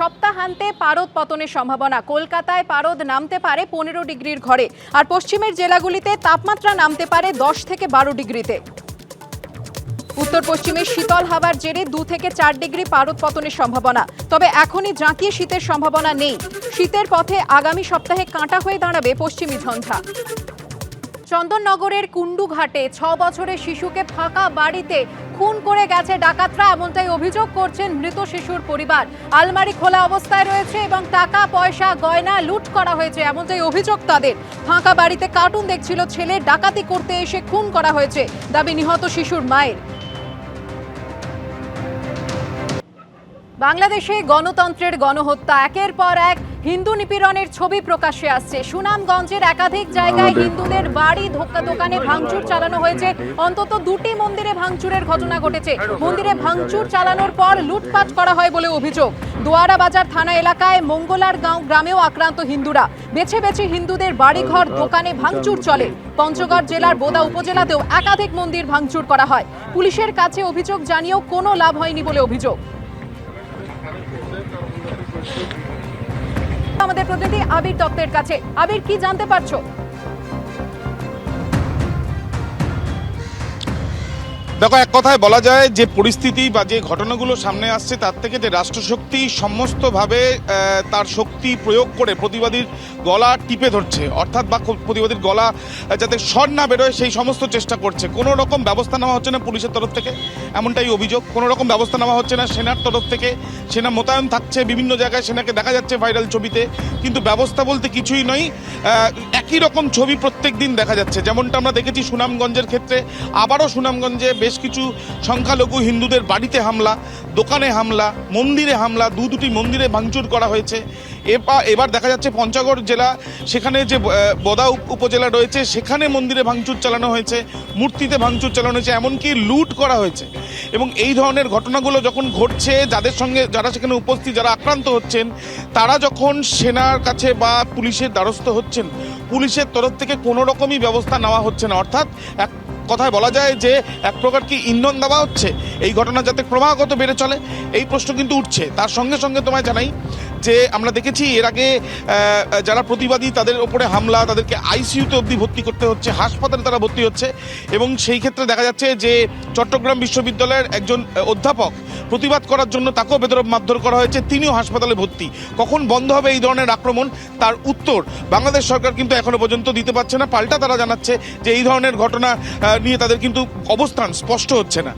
সপ্তাহান্তে পারদ পতনের সম্ভাবনা। কলকাতায় পারদ নামতে পারে 15 ডিগ্রির ঘরে, আর পশ্চিমের জেলাগুলিতে তাপমাত্রা নামতে পারে 10 থেকে 12 ডিগ্রিতে। উত্তর পশ্চিমে শীতল হাওয়ার জেরে 2 থেকে 4 ডিগ্রি পারদ পতনের সম্ভাবনা। তবে এখনই জাঁকিয়ে শীতের সম্ভাবনা নেই। শীতের পথে আগামী সপ্তাহে কাঁটা হয়ে দাঁড়াবে পশ্চিমী ঝঞ্ঝা। চন্দননগরের কুন্ডুঘাটে 6 বছরের শিশুকে ফাঁকা বাড়িতে খুন করে গেছে ডাকাতরা, এমনটাই অভিযোগ করছেন মৃত শিশুর পরিবার। আলমারি খোলা অবস্থায় রয়েছে এবং টাকা পয়সা গয়না লুট করা হয়েছে, এমনটাই অভিযোগ তাদের। ফাঁকা বাড়িতে কার্টুন দেখছিল ছেলে, ডাকাতি করতে এসে খুন করা হয়েছে, দাবি নিহত শিশুর মায়ের। বাংলাদেশে গণতন্ত্রের গণহত্যা, একের পর এক হিন্দু নিপীড়নের ছবি প্রকাশ্যে আসছে। সুনামগঞ্জের একাধিক জায়গায় হিন্দুদের বাড়ি, দোকানে ভাঙচুর চালানো হয়েছে। অন্তত 2টি মন্দিরে ভাঙচুরের ঘটনা ঘটেছে। মন্দিরে ভাঙচুর চালানোর পর লুটপাট করা হয় বলে অভিযোগ। দোয়ারা বাজার থানা এলাকায় মঙ্গলার গ্রামেও আক্রান্ত হিন্দুরা। বেছে বেছে হিন্দুদের বাড়িঘর, দোকানে ভাঙচুর চলে। পঞ্চগড় জেলার বোদা উপজেলাতেও একাধিক মন্দির ভাঙচুর করা হয়। পুলিশের কাছে অভিযোগ জানিয়েও কোনো লাভ হয়নি বলে অভিযোগ। আমাদের প্রতিনিধি আবির দত্তের কাছে। আবির, কি জানতে পারছো? দেখো, এক কথায় বলা যায় যে পরিস্থিতি বা যে ঘটনাগুলো সামনে আসছে তার থেকে যে রাষ্ট্রশক্তি সমস্তভাবে তার শক্তি প্রয়োগ করে প্রতিবাদীর গলা টিপে ধরছে, অর্থাৎ বা প্রতিবাদীর গলা যাতে স্বর না বেরোয় সেই সমস্ত চেষ্টা করছে। কোনো রকম ব্যবস্থা নেওয়া হচ্ছে না পুলিশের তরফ থেকে, এমনটাই অভিযোগ। কোনো রকম ব্যবস্থা নেওয়া হচ্ছে না সেনার তরফ থেকে। সেনা মোতায়েন থাকছে বিভিন্ন জায়গায়, সেনাকে দেখা যাচ্ছে ভাইরাল ছবিতে, কিন্তু ব্যবস্থা বলতে কিছুই নয়। একই রকম ছবি প্রত্যেক দিন দেখা যাচ্ছে, যেমনটা আমরা দেখেছি সুনামগঞ্জের ক্ষেত্রে। আবারও সুনামগঞ্জে বেশ কিছু সংখ্যালঘু হিন্দুদের বাড়িতে হামলা, দোকানে হামলা, মন্দিরে হামলা, দুটি মন্দিরে ভাঙচুর করা হয়েছে। এবার দেখা যাচ্ছে পঞ্চগড় জেলা, সেখানে যে বোদা উপজেলা রয়েছে সেখানে মন্দিরে ভাঙচুর চালানো হয়েছে, মূর্তিতে ভাঙচুর চালানো হয়েছে, এমনকি লুট করা হয়েছে। এবং এই ধরনের ঘটনাগুলো যখন ঘটছে, যারা সেখানে উপস্থিত, যারা আক্রান্ত হচ্ছেন, তারা যখন সেনার কাছে বা পুলিশের দ্বারস্থ হচ্ছেন, পুলিশের তরফ থেকে কোনো রকমই ব্যবস্থা নেওয়া হচ্ছে না। অর্থাৎ এক কথায় বলা যায় যে এক প্রকার কি ইন্ধন দেওয়া হচ্ছে এই ঘটনা যাতে ক্রমাগত বেড়ে চলে, এই প্রশ্ন কিন্তু উঠছে। তার সঙ্গে সঙ্গে তোমায় জানাই যে আমরা দেখেছি এর আগে যারা প্রতিবাদী তাদের ওপরে হামলা, তাদেরকে আইসিইউতে অবধি ভর্তি করতে হচ্ছে, হাসপাতালে তারা ভর্তি হচ্ছে। এবং সেই ক্ষেত্রে দেখা যাচ্ছে যে চট্টগ্রাম বিশ্ববিদ্যালয়ের একজন অধ্যাপক প্রতিবাদ করার জন্য তাকেও বেদরব মারধর করা হয়েছে, তিনিও হাসপাতালে ভর্তি। কখন বন্ধ হবে এই ধরনের আক্রমণ, তার উত্তর বাংলাদেশ সরকার কিন্তু এখনো পর্যন্ত দিতে পারছে না। পাল্টা তারা জানাচ্ছে যে এই ধরনের ঘটনা নিয়ে তাদের কিন্তু অবস্থান স্পষ্ট হচ্ছে না।